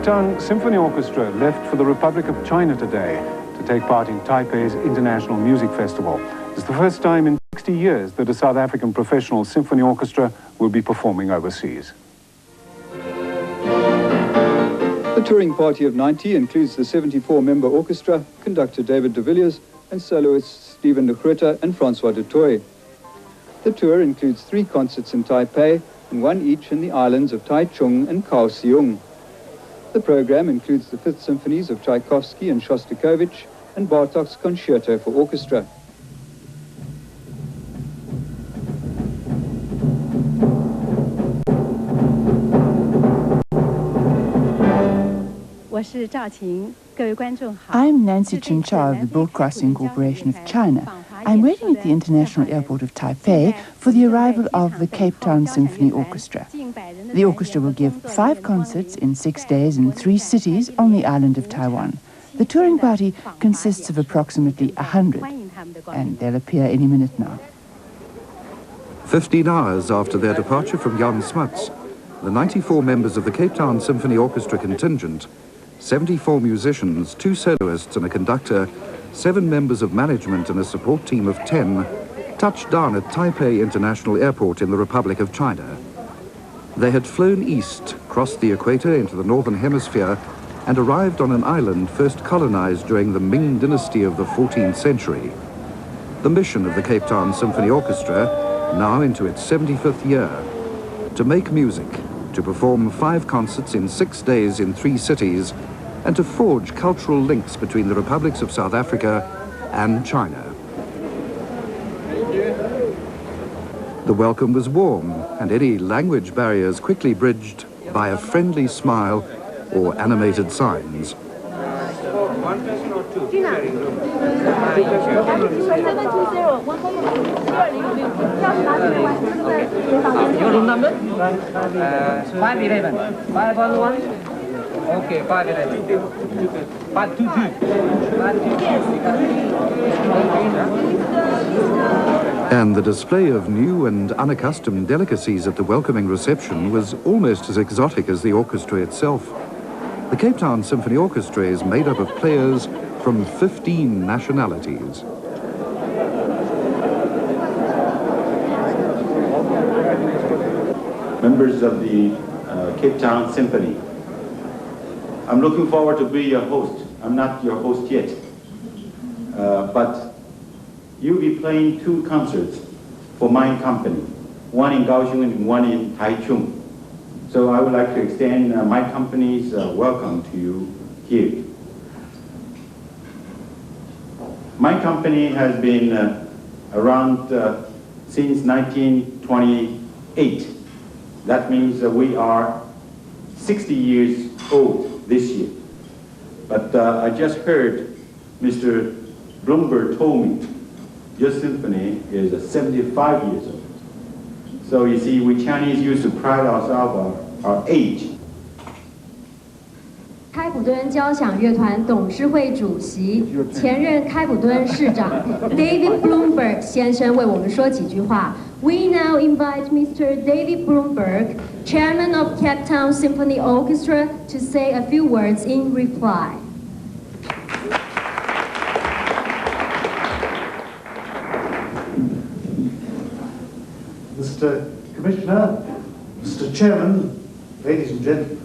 Town Symphony Orchestra left for the Republic of China today to take part in Taipei's International Music Festival. It's the first time in 60 years that a South African professional symphony orchestra will be performing overseas. The touring party of 90 includes the 74-member orchestra, conductor David de Villiers, and soloists Stephen de Gruyter and Francois du Toit. The tour includes 3 concerts in Taipei and 1 each in the islands of Taichung and Kaohsiung. The program includes the 5th symphonies of Tchaikovsky and Shostakovich and Bartok's Concerto for Orchestra. I'm Nancy Chincha of the Broadcasting Corporation of China. I'm waiting at the International Airport of Taipei for the arrival of the Cape Town Symphony Orchestra. The orchestra will give 5 concerts in 6 days in 3 cities on the island of Taiwan. The touring party consists of approximately 100, and they'll appear any minute now. 15 hours after their departure from Jan Smuts, the 94 members of the Cape Town Symphony Orchestra contingent, 74 musicians, 2 soloists and a conductor, 7 members of management and a support team of 10, touched down at Taipei International Airport in the Republic of China. They had flown east, crossed the equator into the northern hemisphere, and arrived on an island first colonized during the Ming dynasty of the 14th century. The mission of the Cape Town Symphony Orchestra, now into its 75th year, to make music, to perform 5 concerts in 6 days in 3 cities, and to forge cultural links between the republics of South Africa and China. The welcome was warm, and any language barriers quickly bridged by a friendly smile or animated signs. Your room number? 511. 511? Okay, 511. 522. And the display of new and unaccustomed delicacies at the welcoming reception was almost as exotic as the orchestra itself. The Cape Town Symphony Orchestra is made up of players from 15 nationalities. Members of the Cape Town Symphony, I'm looking forward to be your host. I'm not your host yet, but you'll be playing 2 concerts for my company, one in Kaohsiung and one in Taichung. So I would like to extend my company's welcome to you here. My company has been around since 1928. That means we are 60 years old this year. But I just heard Mr. Bloomberg told me your symphony is 75 years old. So you see, we Chinese used to pride ourselves on our age. 开普敦交响乐团董事会主席、前任开普敦市长 David Bloomberg 先生为我们说几句话。We now invite Mr. David Bloomberg, chairman of Cape Town Symphony Orchestra, to say a few words in reply. Mr. Commissioner, Mr. Chairman, ladies and gentlemen.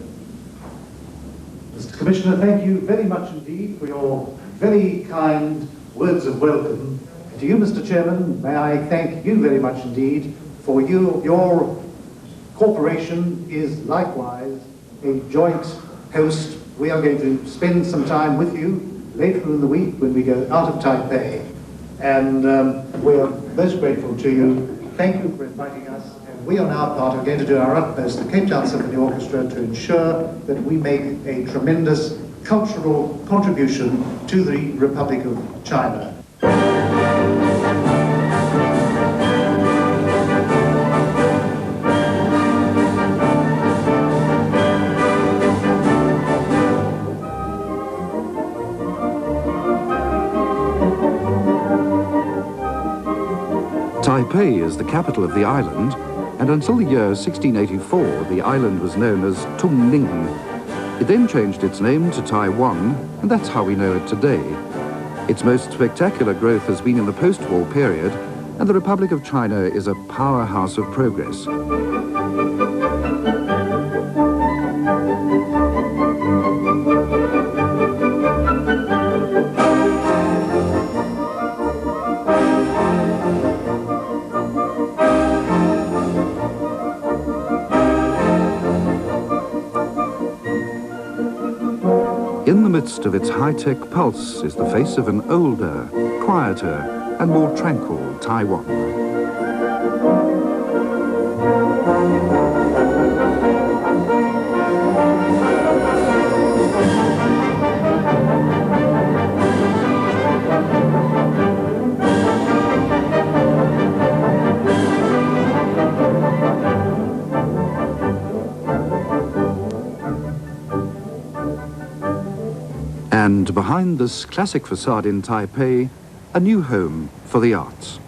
Mr. Commissioner, thank you very much indeed for your very kind words of welcome. To you, Mr. Chairman, may I thank you very much indeed for your corporation is likewise a joint host. We are going to spend some time with you later in the week when we go out of Taipei, and we are most grateful to you. Thank you for inviting us, and we on our part are going to do our utmost, the Cape Town Symphony Orchestra, to ensure that we make a tremendous cultural contribution to the Republic of China. Taipei is the capital of the island, and until the year 1684, the island was known as Tungning. It then changed its name to Taiwan, and that's how we know it today. Its most spectacular growth has been in the post-war period, and the Republic of China is a powerhouse of progress. In the midst of its high-tech pulse is the face of an older, quieter, and more tranquil Taiwan. And behind this classic facade in Taipei, a new home for the arts.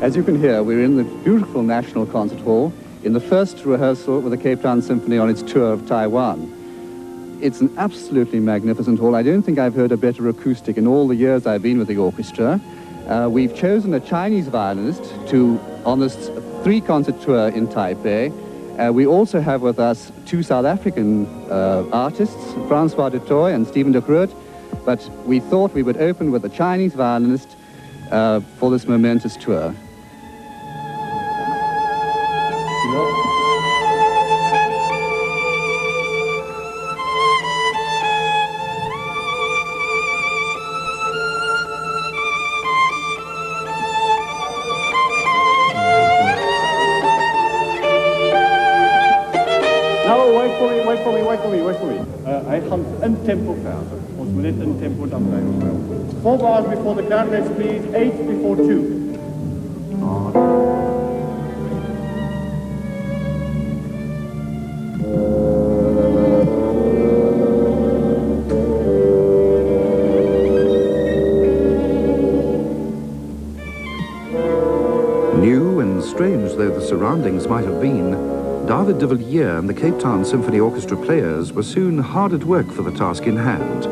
As you can hear, we're in the beautiful National Concert Hall in the first rehearsal with the Cape Town Symphony on its tour of Taiwan. It's an absolutely magnificent hall. I don't think I've heard a better acoustic in all the years I've been with the orchestra. We've chosen a Chinese violinist on this three-concert tour in Taipei. We also have with us two South African artists, Francois du Toit and Stephen de Groot, but we thought we would open with a Chinese violinist for this momentous tour. Wait for me. I have tempo class. Ons moet net in tempo dan blijven. 4 bars before the clarinets, please. 8 before 2. New and strange though the surroundings might have been, David de Villiers and the Cape Town Symphony Orchestra players were soon hard at work for the task in hand.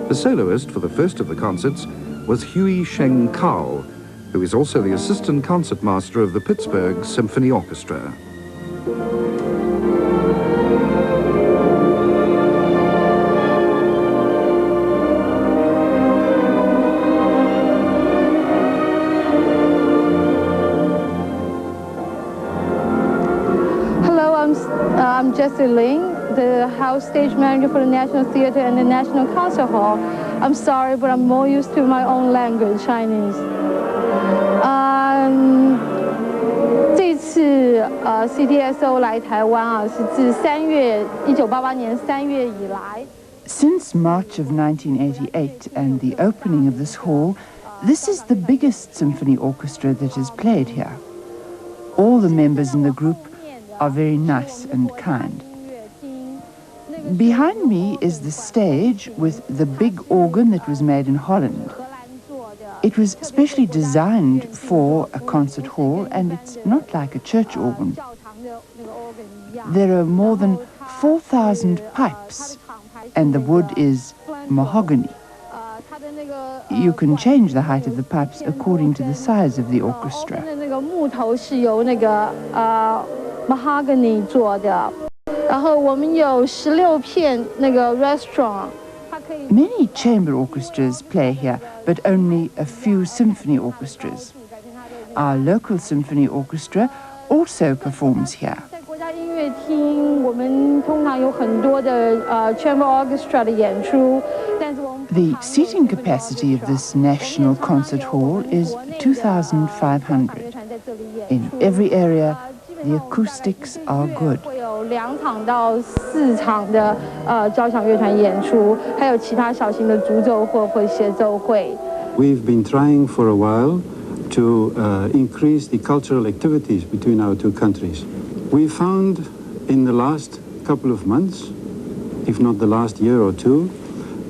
The soloist for the first of the concerts was Hui Sheng Kao, who is also the assistant concertmaster of the Pittsburgh Symphony Orchestra. I'm Jessie Ling, the house stage manager for the National Theatre and the National Concert Hall. I'm sorry, but I'm more used to my own language, Chinese. 这次CTSO 来台湾啊，是自1988年3月以来。 Since March of 1988 and the opening of this hall, this is the biggest symphony orchestra that is played here. All the members in the group are very nice and kind. Behind me is the stage with the big organ that was made in Holland. It was specially designed for a concert hall, and it's not like a church organ. There are more than 4,000 pipes, and the wood is mahogany. You can change the height of the pipes according to the size of the orchestra. mahogany 做的，然后我们有16片那个 restaurant。 Many chamber orchestras play here, but only a few symphony orchestras. Our local symphony orchestra also performs here. 在国家音乐厅，我们通常有很多的chamber orchestra 的演出，但是我们 The seating capacity of this National Concert Hall is 2,500. In every area, the acoustics are good. 会有2场到4场的交响乐团演出，还有其他小型的独奏会或协奏会。 We've been trying for a while to increase the cultural activities between our two countries. We found in the last couple of months, if not the last year or two,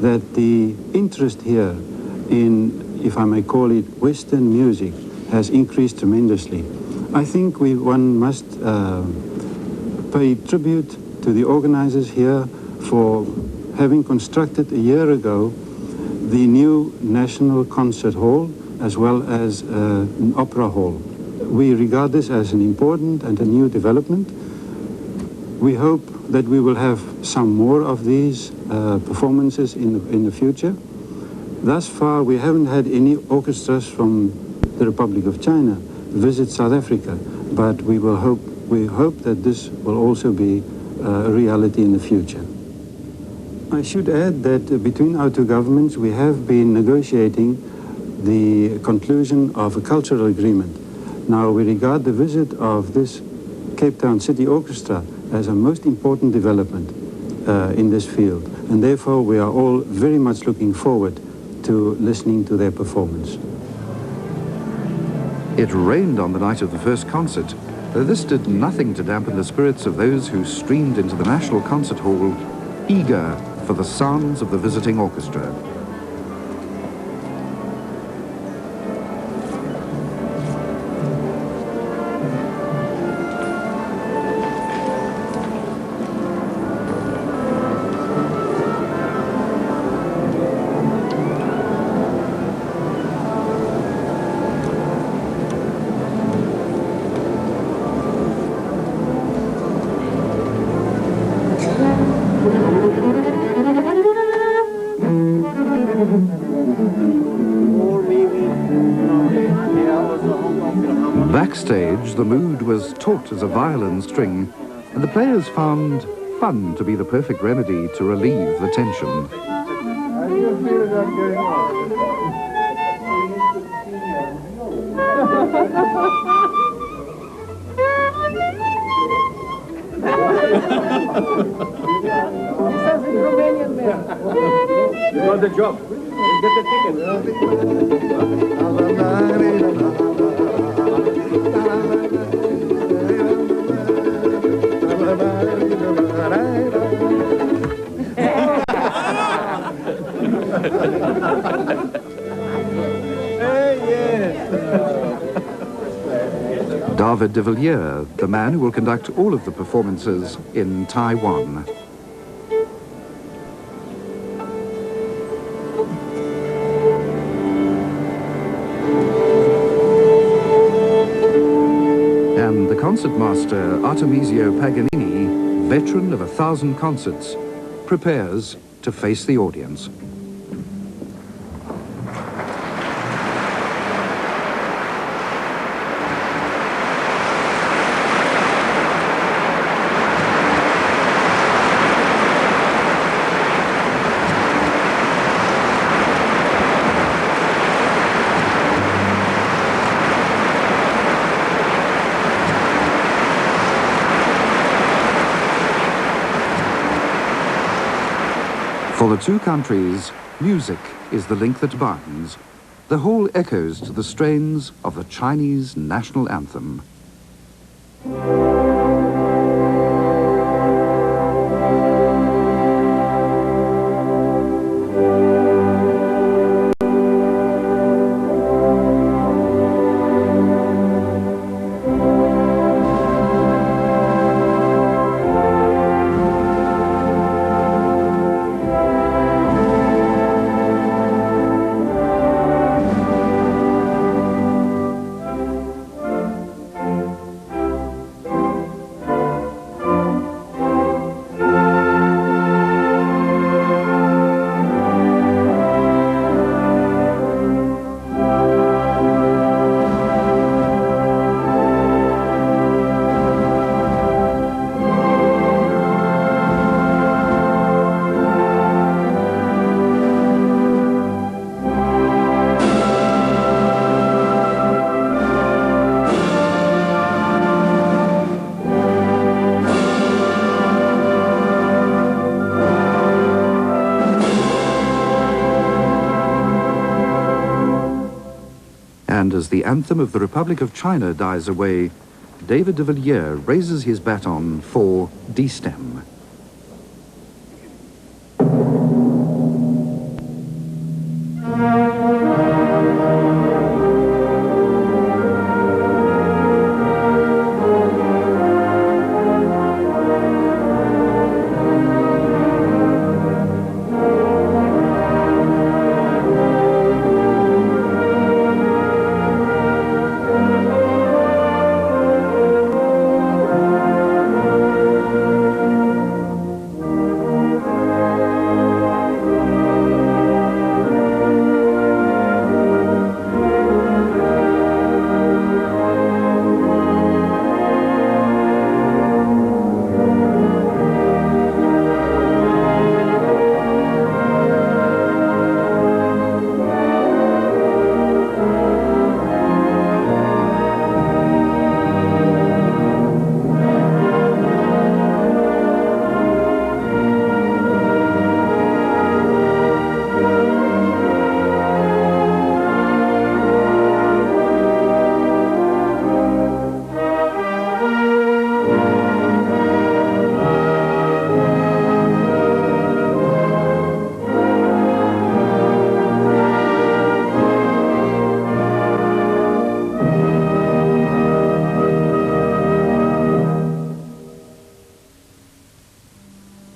that the interest here in, if I may call it, Western music has increased tremendously. I think one must pay tribute to the organizers here for having constructed a year ago the new National Concert Hall as well as an opera hall. We regard this as an important and a new development. We hope that we will have some more of these performances in the future. Thus far, we haven't had any orchestras from the Republic of China visit South Africa, but we hope that this will also be a reality in the future. I should add that between our two governments, we have been negotiating the conclusion of a cultural agreement. Now, we regard the visit of this Cape Town City Orchestra as a most important development in this field, and therefore we are all very much looking forward to listening to their performance. It rained on the night of the first concert, though this did nothing to dampen the spirits of those who streamed into the National Concert Hall, eager for the sounds of the visiting orchestra. Backstage, the mood was taut as a violin string, and the players found fun to be the perfect remedy to relieve the tension. How do you feel about going on? He says in Romanian, man. You got the job. You get the ticket. David de Villiers, the man who will conduct all of the performances in Taiwan. And the concertmaster Artemisio Paganini, veteran of 1,000 concerts, prepares to face the audience. For the two countries, music is the link that binds. The whole echoes to the strains of the Chinese national anthem. And as the anthem of the Republic of China dies away, David de Villiers raises his baton for D-Stem.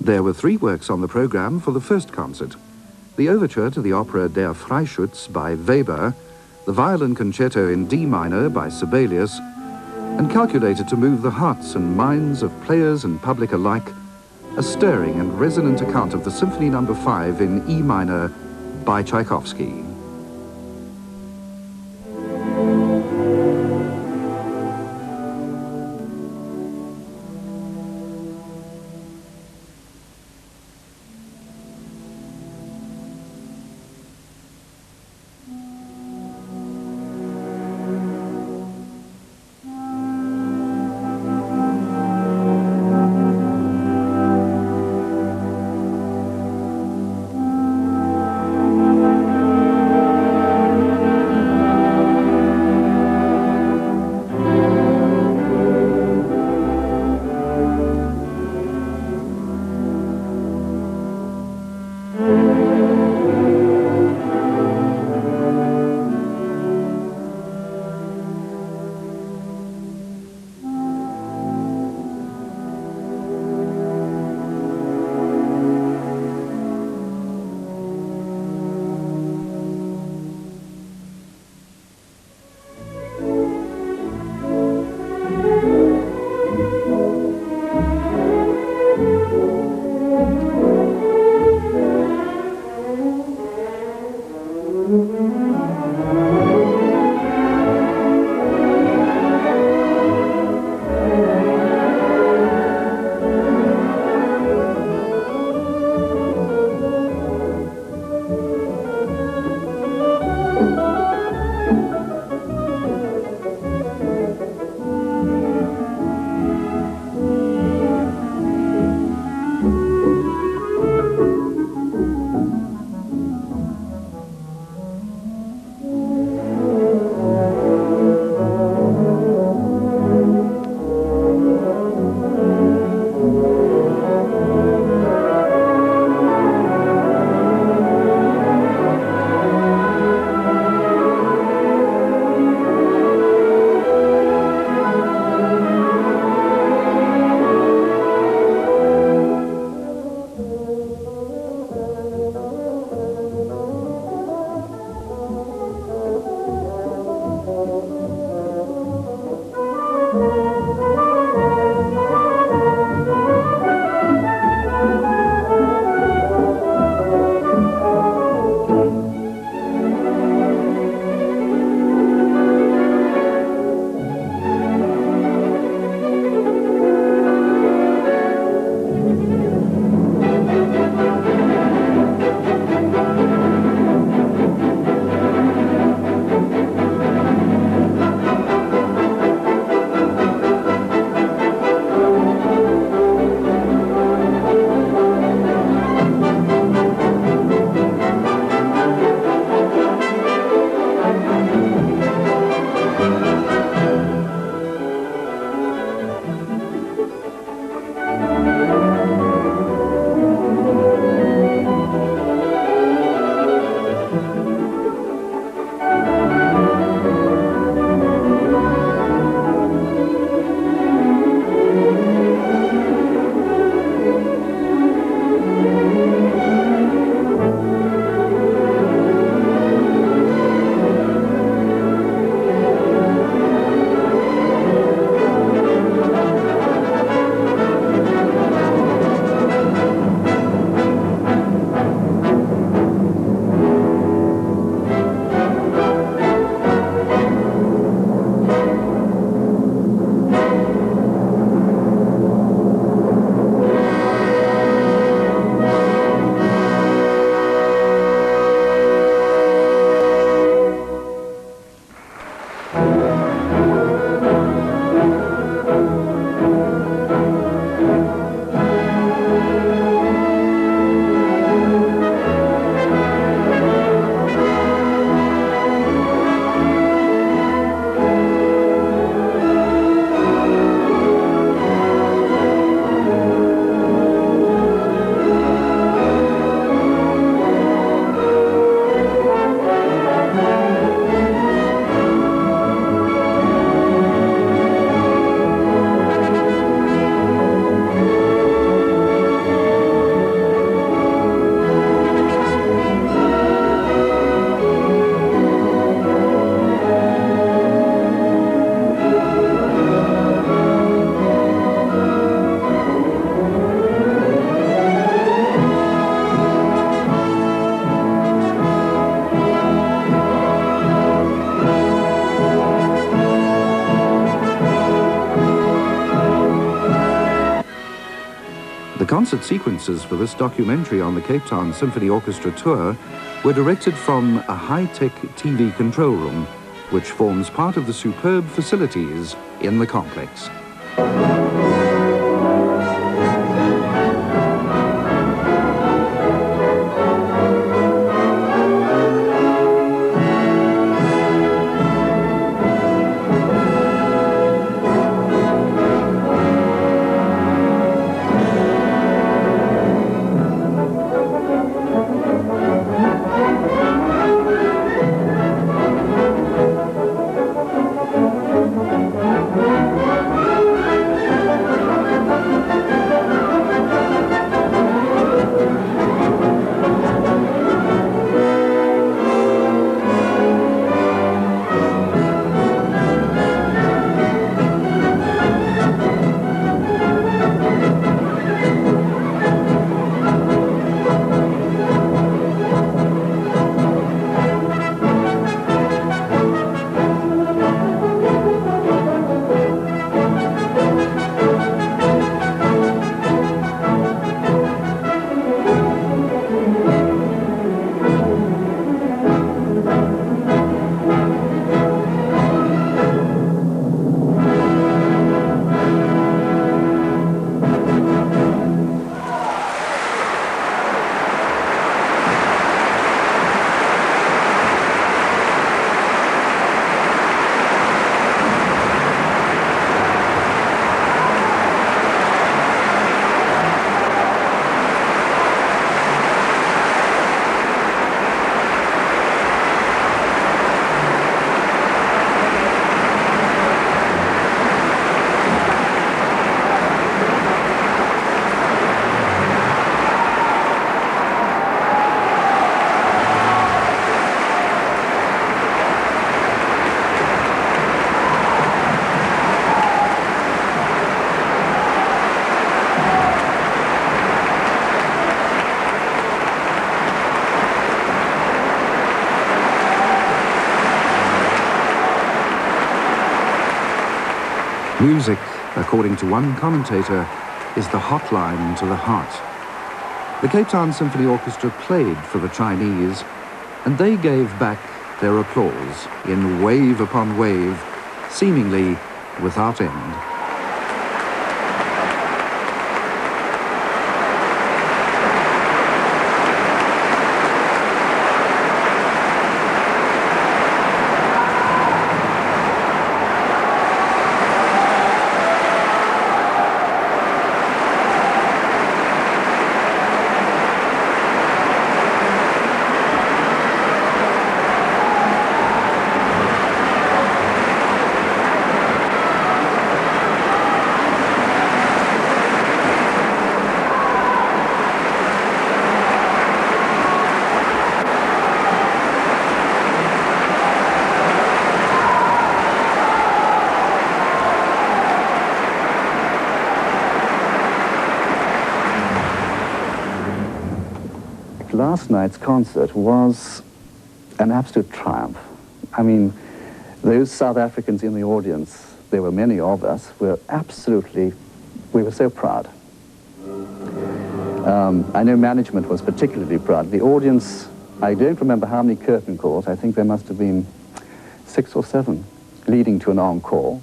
There were 3 works on the programme for the first concert. The overture to the opera Der Freischütz by Weber, the violin concerto in D minor by Sibelius, and calculated to move the hearts and minds of players and public alike, a stirring and resonant account of the Symphony No. 5 in E minor by Tchaikovsky. concert sequences for this documentary on the Cape Town Symphony Orchestra tour were directed from a high-tech TV control room, which forms part of the superb facilities in the complex. Music, according to one commentator, is the hotline to the heart. The Cape Town Symphony Orchestra played for the Chinese, and they gave back their applause in wave upon wave, seemingly without end. Last night's concert was an absolute triumph. I mean, those South Africans in the audience, there were many of us, were absolutely, we were so proud. I know management was particularly proud. The audience, I don't remember how many curtain calls, I think there must have been 6 or 7, leading to an encore.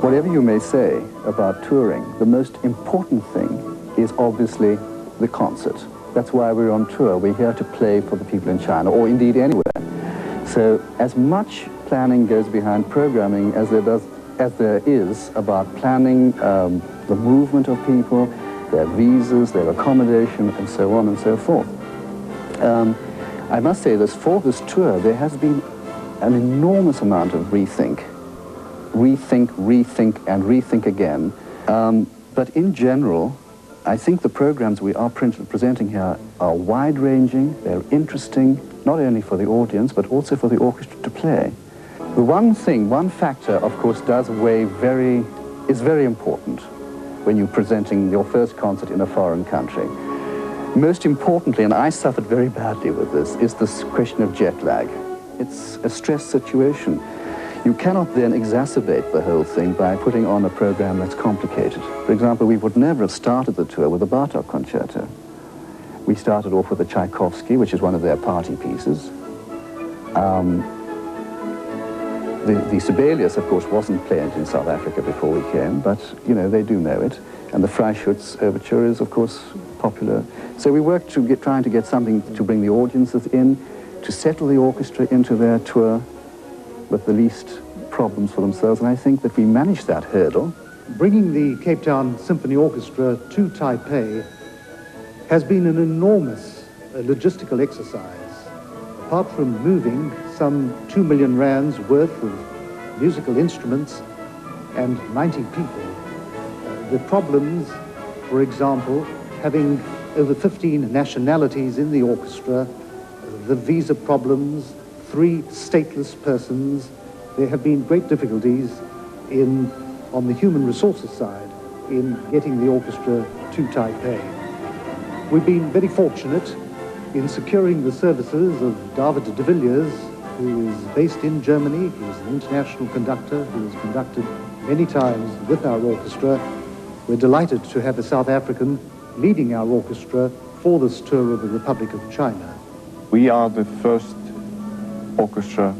Whatever you may say about touring, the most important thing is obviously the concert. That's why we're on tour. We're here to play for the people in China, or indeed anywhere. So as much planning goes behind programming as there is about planning the movement of people, their visas, their accommodation, and so on and so forth. I must say this, for this tour, there has been an enormous amount of rethink, and rethink again. But in general, I think the programs we are presenting here are wide-ranging, they're interesting, not only for the audience, but also for the orchestra to play. The one factor, of course, is very important when you're presenting your first concert in a foreign country. Most importantly, and I suffered very badly with this, is this question of jet lag. It's a stress situation. You cannot then exacerbate the whole thing by putting on a program that's complicated. For example, we would never have started the tour with a Bartók concerto. We started off with a Tchaikovsky, which is one of their party pieces. The Sibelius, of course, wasn't played in South Africa before we came, but, you know, they do know it. And the Freischütz Overture is, of course, popular. So we worked trying to get something to bring the audiences in, to settle the orchestra into their tour with the least problems for themselves, and I think that we managed that hurdle. Bringing the Cape Town Symphony Orchestra to Taipei has been an enormous logistical exercise. Apart from moving some 2 million rands worth of musical instruments and 90 people, the problems, for example, having over 15 nationalities in the orchestra, the visa problems, 3 stateless persons, there have been great difficulties on the human resources side in getting the orchestra to Taipei. We've been very fortunate in securing the services of David de Villiers, who is based in Germany, who is an international conductor, who has conducted many times with our orchestra. We're delighted to have a South African leading our orchestra for this tour of the Republic of China. We are the first orchestra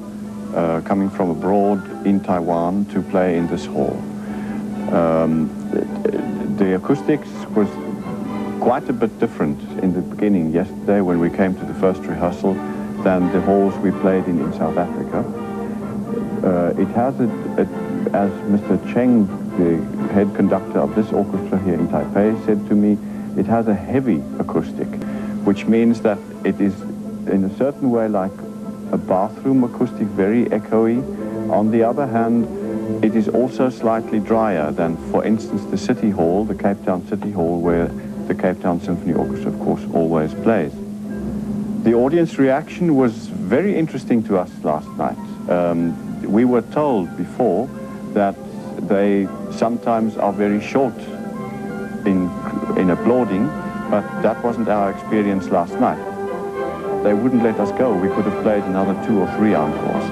coming from abroad in Taiwan to play in this hall. The acoustics was quite a bit different in the beginning yesterday when we came to the first rehearsal than the halls we played in South Africa. It has, as Mr. Cheng, the head conductor of this orchestra here in Taipei, said to me, it has a heavy acoustic, which means that it is in a certain way like a bathroom acoustic, very echoey. On the other hand, it is also slightly drier than, for instance, the City Hall, the Cape Town City Hall, where the Cape Town Symphony Orchestra, of course, always plays. The audience reaction was very interesting to us last night. We were told before that they sometimes are very short in applauding, but that wasn't our experience last night. They wouldn't let us go. We could have played another 2 or 3 encores.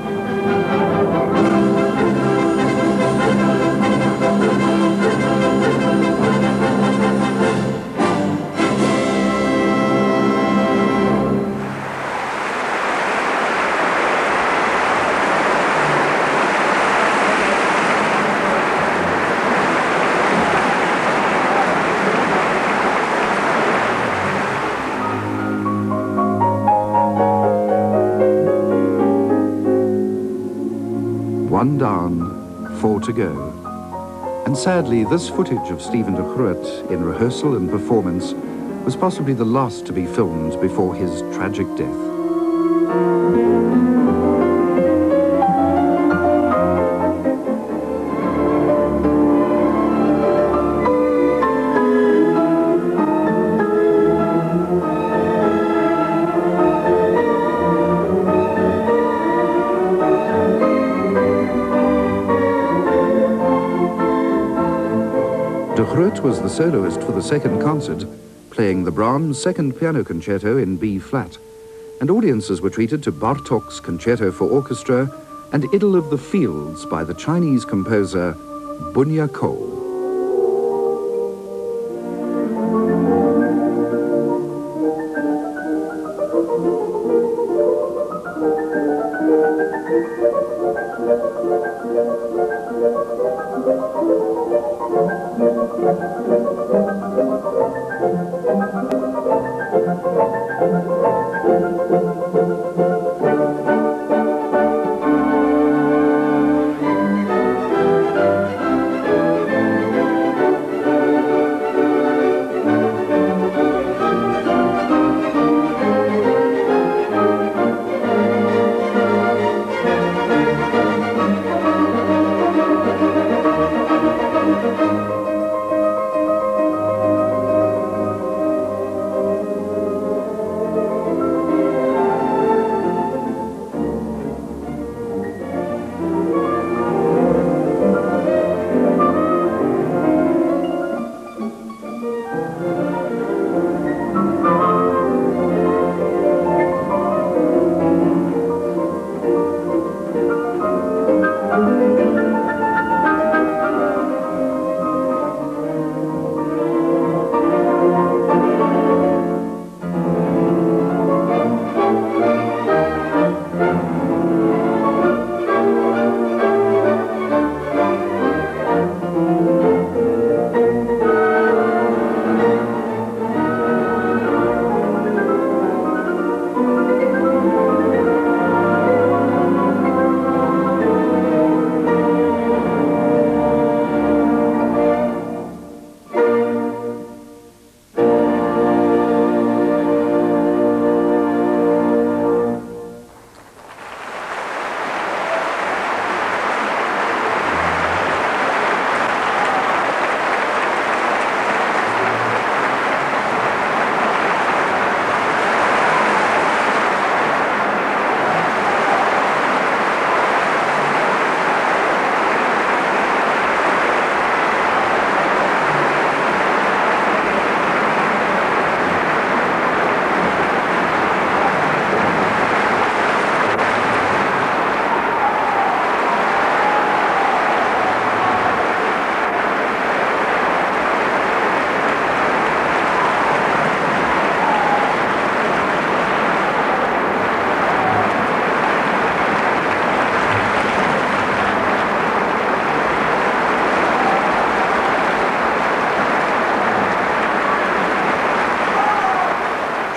One down, 4 to go. And sadly, this footage of Steven de Groot in rehearsal and performance was possibly the last to be filmed before his tragic death. De Groot was the soloist for the second concert, playing the Brahms Second Piano Concerto in B-flat, and audiences were treated to Bartók's Concerto for Orchestra and Idyll of the Fields by the Chinese composer Bunya Ko.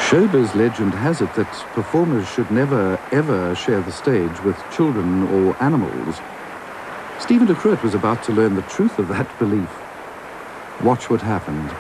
Showbiz legend has it that performers should never, ever share the stage with children or animals. Stephen de Groot was about to learn the truth of that belief. Watch what happened.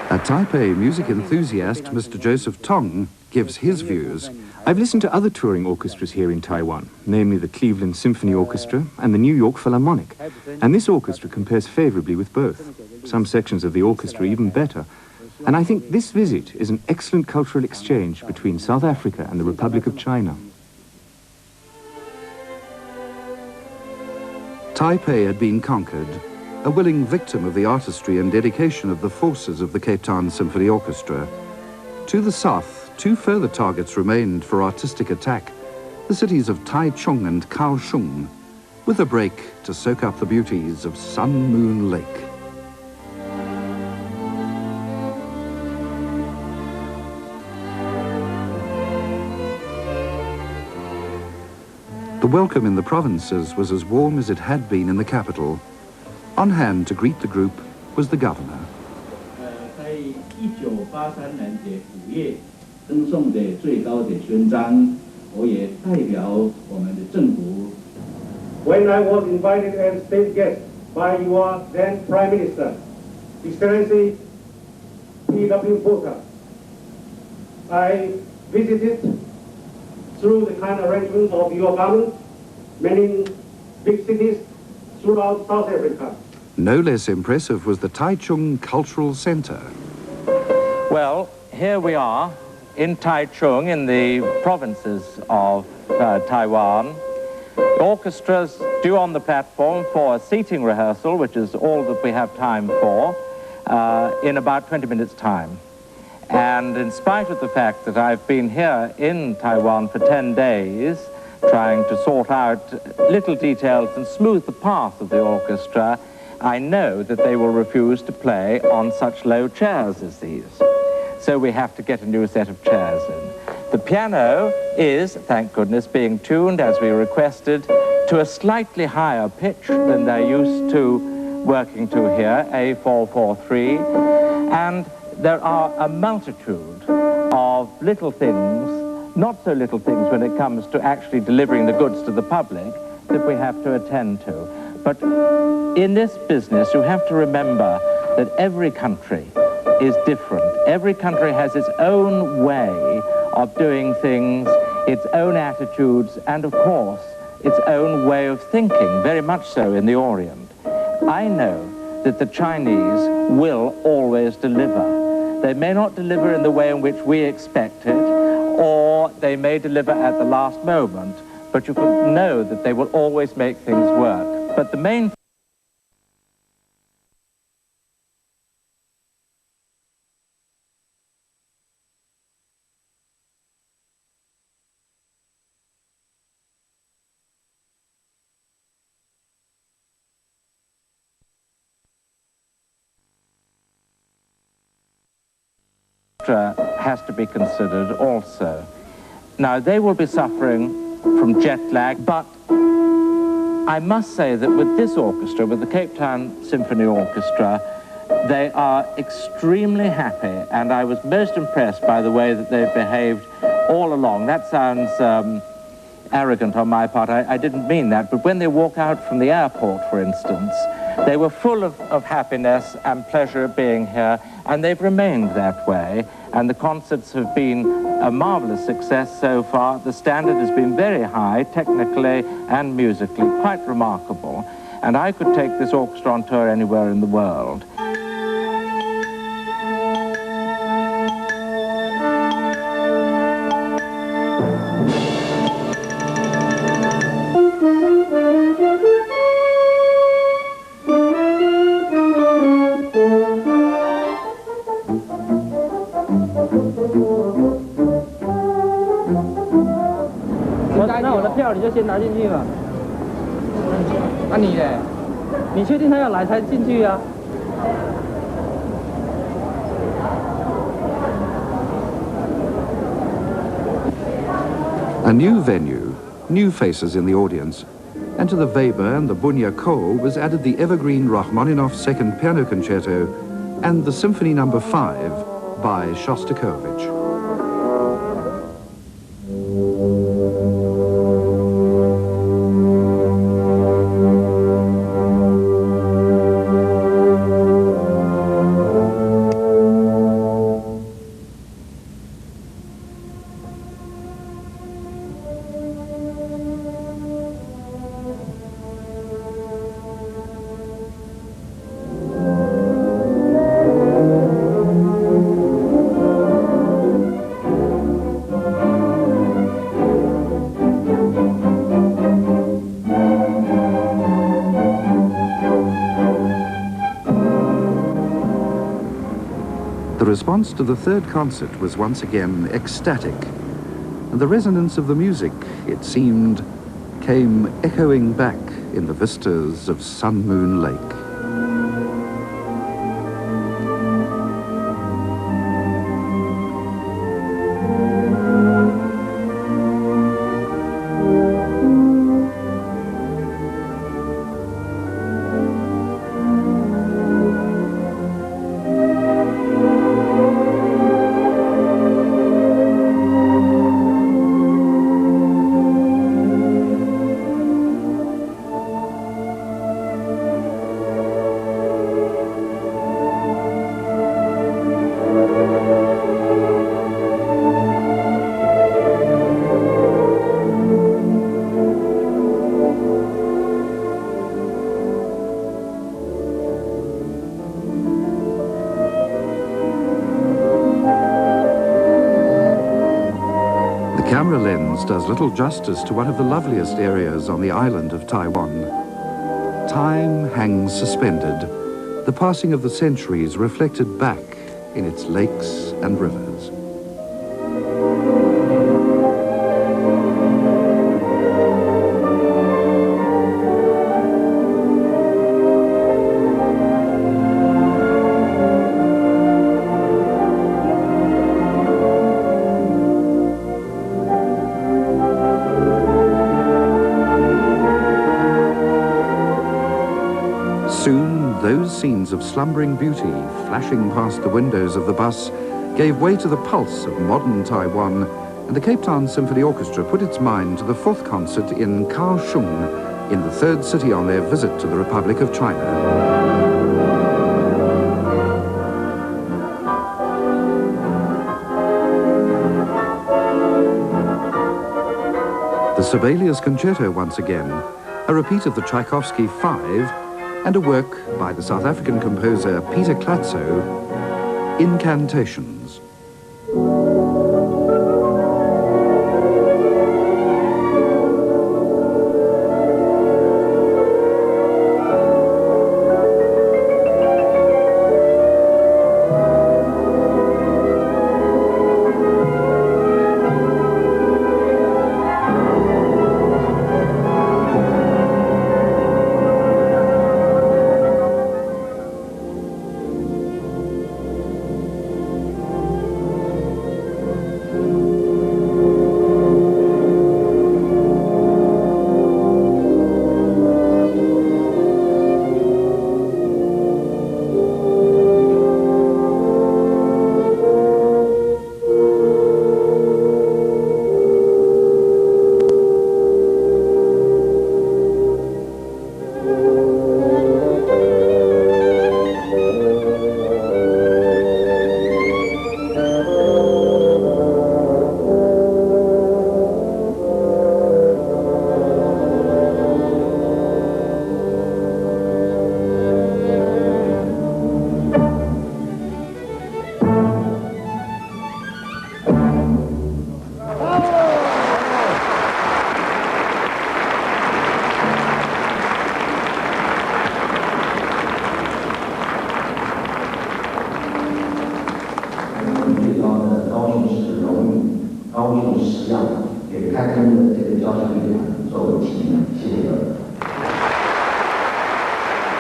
At Taipei, music enthusiast Mr. Joseph Tong gives his views. I've listened to other touring orchestras here in Taiwan, namely the Cleveland Symphony Orchestra and the New York Philharmonic. And this orchestra compares favorably with both. Some sections of the orchestra even better. And I think this visit is an excellent cultural exchange between South Africa and the Republic of China. Taipei had been conquered, a willing victim of the artistry and dedication of the forces of the Cape Town Symphony Orchestra. To the south, two further targets remained for artistic attack, the cities of Taichung and Kaohsiung, with a break to soak up the beauties of Sun Moon Lake. The welcome in the provinces was as warm as it had been in the capital. On hand to greet the group was the governor. When I was invited as state guest by your then Prime Minister, Excellency P.W. Botha, I visited through the kind arrangements of your government many big cities throughout South Africa. No less impressive was the Taichung Cultural Center. Well, here we are in Taichung, in the provinces of Taiwan. The orchestra's due on the platform for a seating rehearsal, which is all that we have time for, in about 20 minutes' time. And in spite of the fact that I've been here in Taiwan for 10 days, trying to sort out little details and smooth the path of the orchestra, I know that they will refuse to play on such low chairs as these. So we have to get a new set of chairs in. The piano is, thank goodness, being tuned, as we requested, to a slightly higher pitch than they're used to working to here, A443, and there are a multitude of little things, not so little things when it comes to actually delivering the goods to the public, that we have to attend to. But in this business, you have to remember that every country is different. Every country has its own way of doing things, its own attitudes, and of course, its own way of thinking, very much so in the Orient. I know that the Chinese will always deliver. They may not deliver in the way in which we expect it, or they may deliver at the last moment, but you can know that they will always make things work. But the main has to be considered also. Now, they will be suffering from jet lag, but I must say that with this orchestra, with the Cape Town Symphony Orchestra, they are extremely happy, and I was most impressed by the way that they've behaved all along. That sounds arrogant on my part. I didn't mean that, but when they walk out from the airport, for instance, they were full of happiness and pleasure at being here, and they've remained that way. And the concerts have been a marvelous success so far. The standard has been very high, technically and musically, quite remarkable. And I could take this orchestra on tour anywhere in the world. 票你就先拿进去嘛。那你呢？你确定他要来才进去啊？ A new venue, new faces in the audience, and to the Weber and the Bunya Chor was added the evergreen Rachmaninoff Second Piano Concerto and the Symphony No. 5 by Shostakovich. The response to the third concert was once again ecstatic, and the resonance of the music, it seemed, came echoing back in the vistas of Sun Moon Lake. The camera lens does little justice to one of the loveliest areas on the island of Taiwan. Time hangs suspended, the passing of the centuries reflected back in its lakes and rivers. Soon, those scenes of slumbering beauty flashing past the windows of the bus gave way to the pulse of modern Taiwan, and the Cape Town Symphony Orchestra put its mind to the fourth concert in Kaohsiung, in the third city on their visit to the Republic of China. The Sibelius Concerto once again, a repeat of the Tchaikovsky 5, and a work by the South African composer Peter Klatzo, Incantations.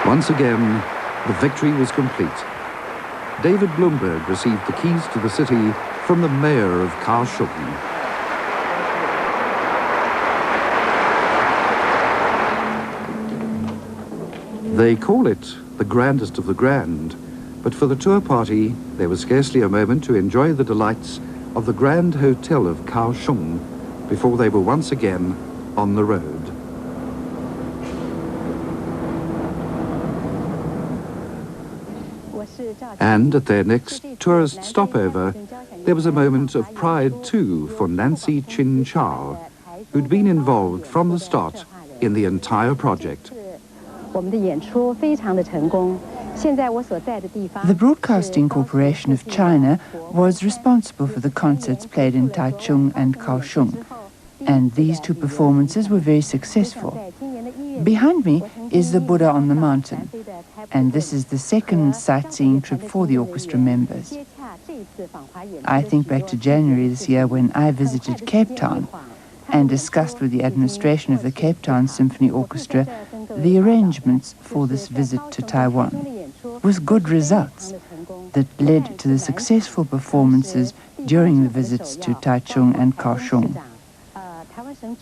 Once again, the victory was complete. David Bloomberg received the keys to the city from the mayor of Kaohsiung. They call it the grandest of the grand, but for the tour party, there was scarcely a moment to enjoy the delights of the Grand Hotel of Kaohsiung before they were once again on the road. And at their next tourist stopover, there was a moment of pride too for Nancy Chin Chow, who'd been involved from the start in the entire project. The Broadcasting Corporation of China was responsible for the concerts played in Taichung and Kaohsiung, and these two performances were very successful. Behind me is the Buddha on the mountain, and this is the second sightseeing trip for the orchestra members. I think back to January this year when I visited Cape Town and discussed with the administration of the Cape Town Symphony Orchestra the arrangements for this visit to Taiwan, with good results that led to the successful performances during the visits to Taichung and Kaohsiung.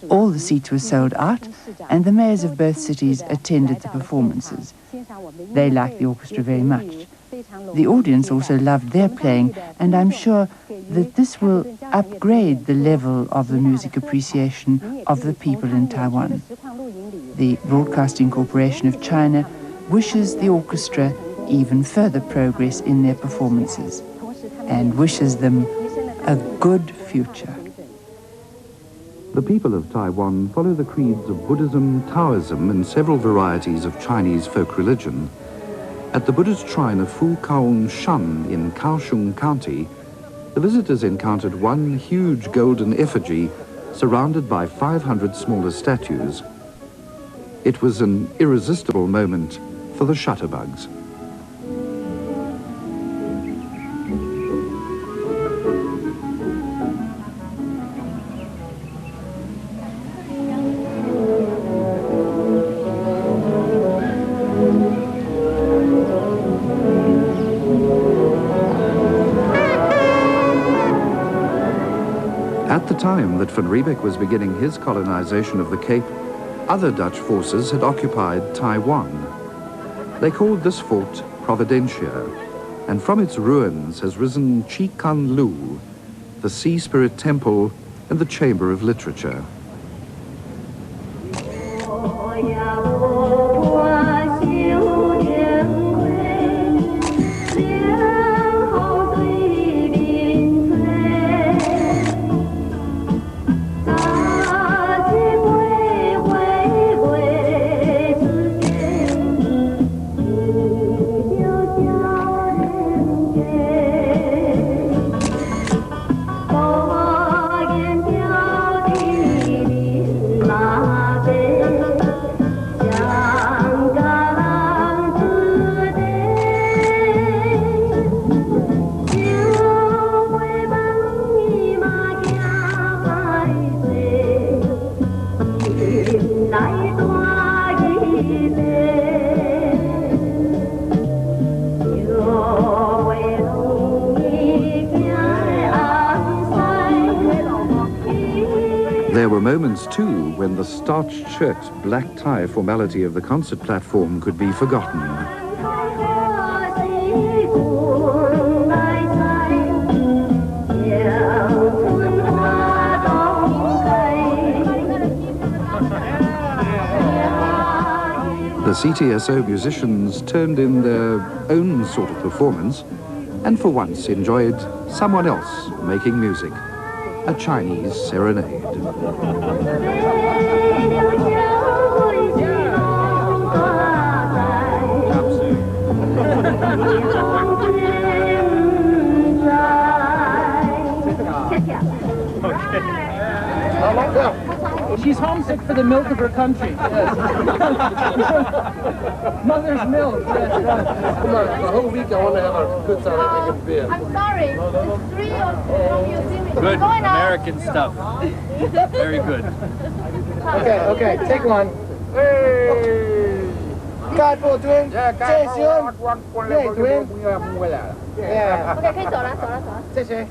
All the seats were sold out, and the mayors of both cities attended the performances. They liked the orchestra very much. The audience also loved their playing, and I'm sure that this will upgrade the level of the music appreciation of the people in Taiwan. The Broadcasting Corporation of China wishes the orchestra even further progress in their performances and wishes them a good future. The people of Taiwan follow the creeds of Buddhism, Taoism, and several varieties of Chinese folk religion. At the Buddhist shrine of Fu Kaong Shan in Kaohsiung County, the visitors encountered one huge golden effigy surrounded by 500 smaller statues. It was an irresistible moment for the shutterbugs. At the time that Van Riebeck was beginning his colonization of the Cape, other Dutch forces had occupied Taiwan. They called this fort Providentia, and from its ruins has risen Chi Kan Lu, the Sea Spirit Temple and the Chamber of Literature. There were moments, too, when the starched shirt, black tie formality of the concert platform could be forgotten. The CTSO musicians turned in their own sort of performance and for once enjoyed someone else making music. A Chinese serenade. She's homesick for the milk of her country. Yes. Mother's milk. Yes, right. The whole week I want to have a good time drinking beer. I'm sorry. The three of you see me. Good American stuff. Very good. Okay, take one. Hey! 盖不蹲，这行。对蹲。OK， 可以走了，走了，走了。这谁？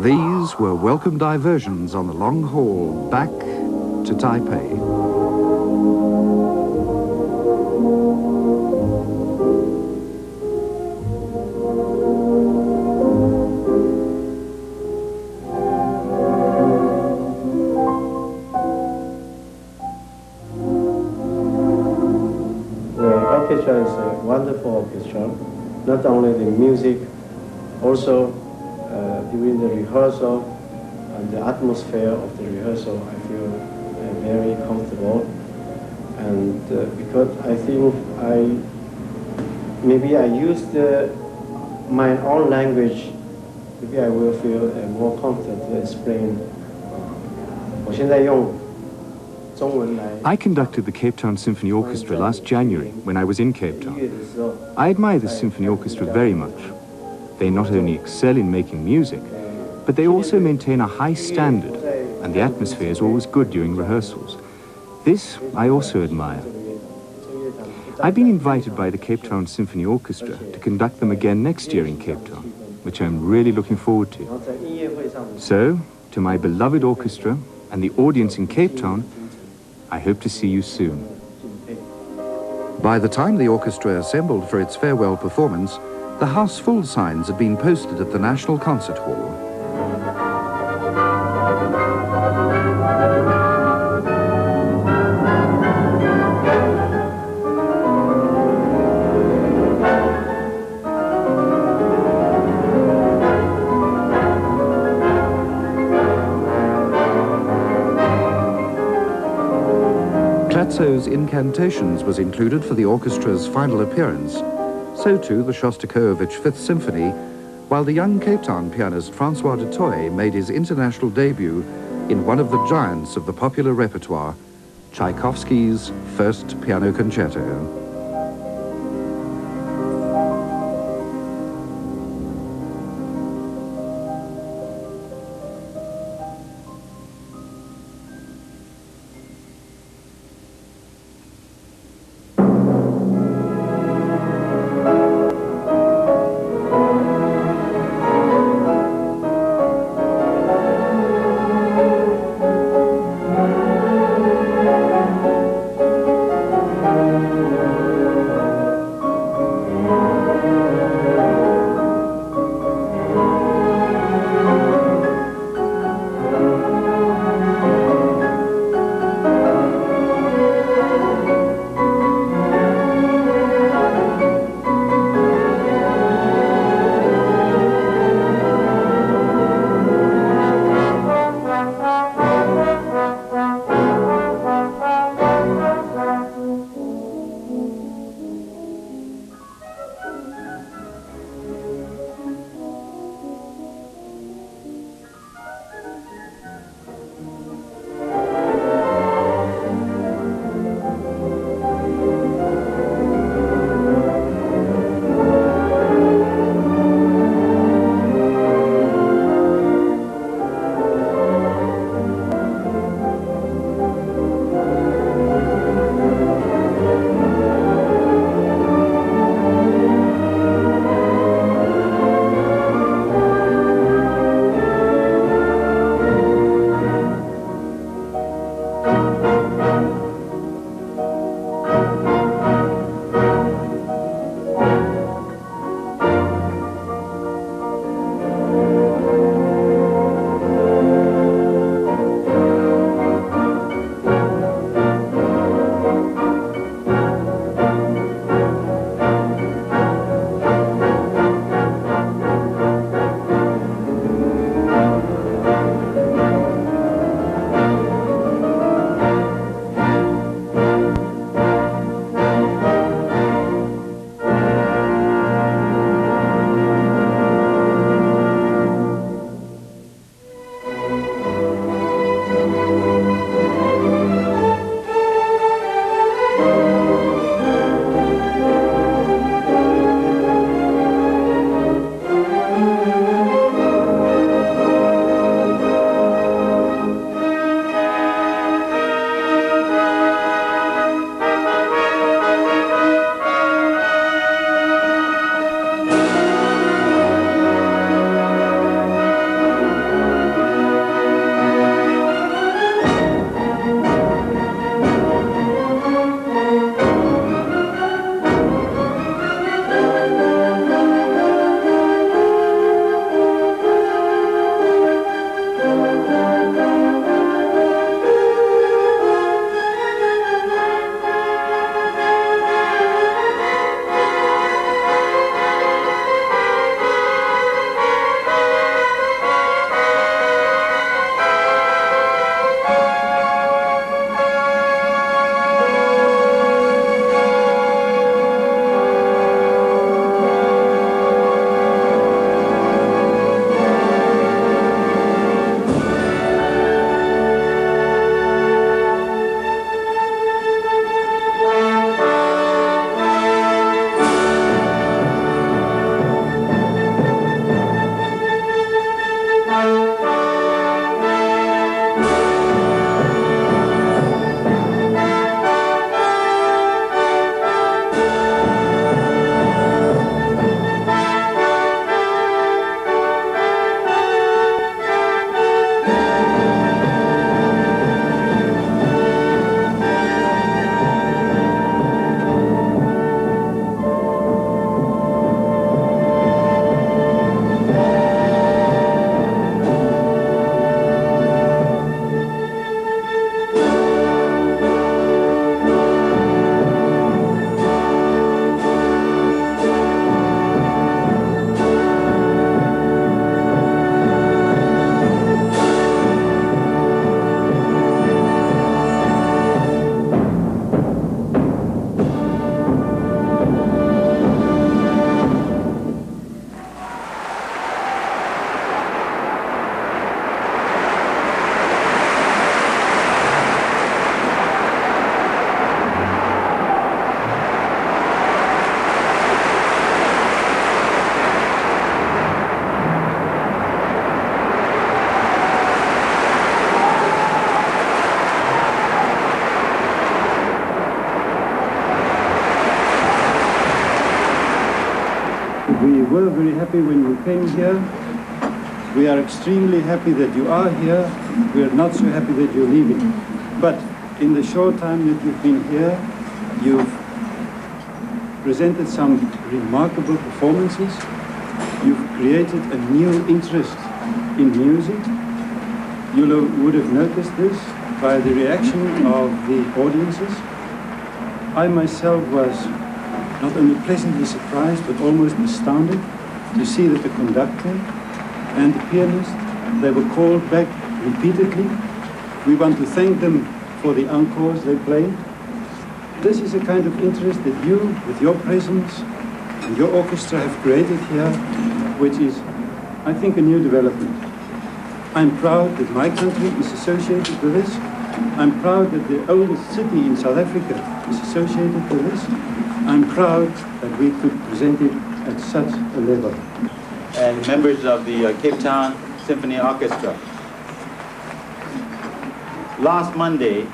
These were welcome diversions on the long haul back to Taipei. The orchestra is a wonderful orchestra. Not only the music, also during the rehearsal and the atmosphere of the rehearsal, I feel very comfortable. And because I think maybe I used my own language, maybe I will feel more confident to explain. 我现在用 I conducted the Cape Town Symphony Orchestra last January when I was in Cape Town. I admire the Symphony Orchestra very much. They not only excel in making music, but they also maintain a high standard, and the atmosphere is always good during rehearsals. This I also admire. I've been invited by the Cape Town Symphony Orchestra to conduct them again next year in Cape Town, which I'm really looking forward to. So, to my beloved orchestra and the audience in Cape Town, I hope to see you soon. By the time the orchestra assembled for its farewell performance, the house full signs had been posted at the National Concert Hall. Klatzo's Incantations was included for the orchestra's final appearance. So too the Shostakovich Fifth Symphony, while the young Cape Town pianist Francois du Toit made his international debut in one of the giants of the popular repertoire, Tchaikovsky's First Piano Concerto. were very happy when you came here. We are extremely happy that you are here. We are not so happy that you're leaving. But in the short time that you've been here, you've presented some remarkable performances. You've created a new interest in music. You would have noticed this by the reaction of the audiences. I myself was not only pleasantly surprised, but almost astounded to see that the conductor and the pianist, they were called back repeatedly. We want to thank them for the encores they played. This is a kind of interest that you, with your presence and your orchestra, have created here, which is, I think, a new development. I'm proud that my country is associated with this. I'm proud that the oldest city in South Africa is associated with this. I'm proud that we could present it at such a level. And members of the Cape Town Symphony Orchestra. Last Monday,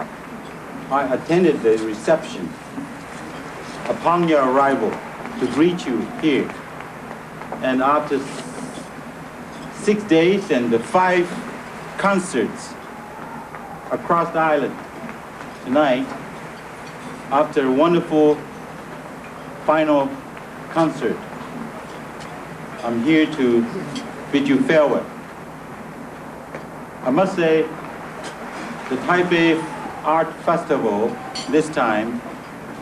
I attended the reception upon your arrival to greet you here. And after 6 days and 5 concerts across the island tonight, after a wonderful final concert, I'm here to bid you farewell. I must say, the Taipei Art Festival this time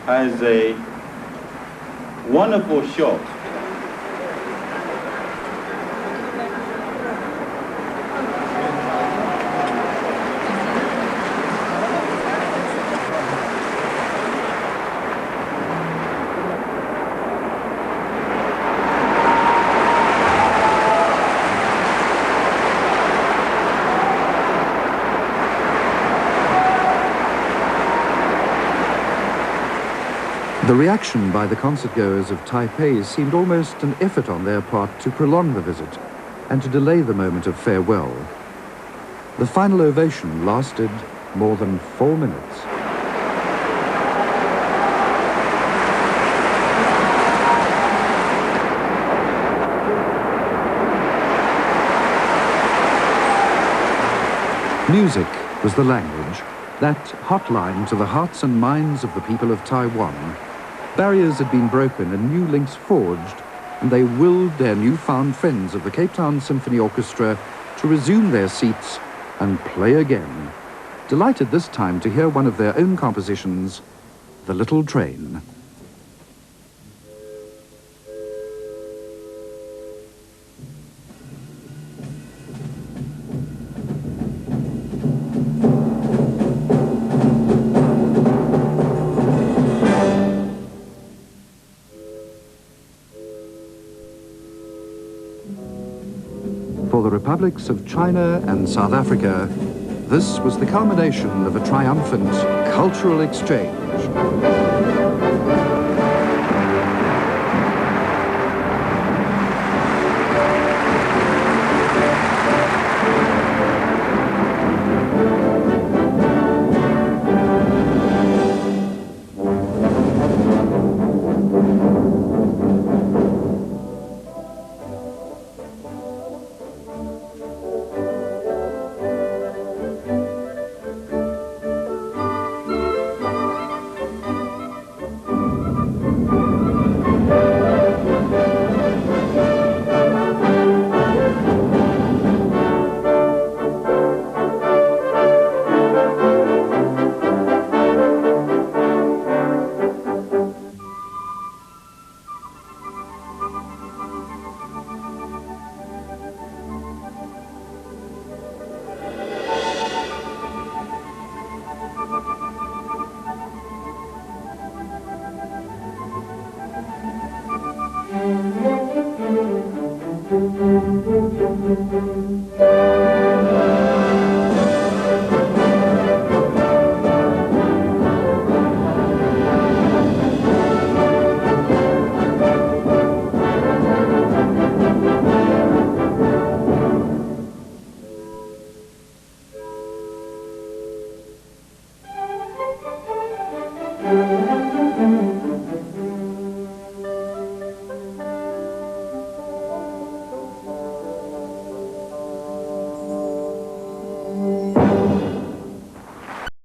has a wonderful show. The reaction by the concertgoers of Taipei seemed almost an effort on their part to prolong the visit and to delay the moment of farewell. The final ovation lasted more than 4 minutes. Music was the language, that hotline to the hearts and minds of the people of Taiwan. Barriers had been broken and new links forged, and they willed their newfound friends of the Cape Town Symphony Orchestra to resume their seats and play again. Delighted this time to hear one of their own compositions, The Little Train. For the republics of China and South Africa, this was the culmination of a triumphant cultural exchange.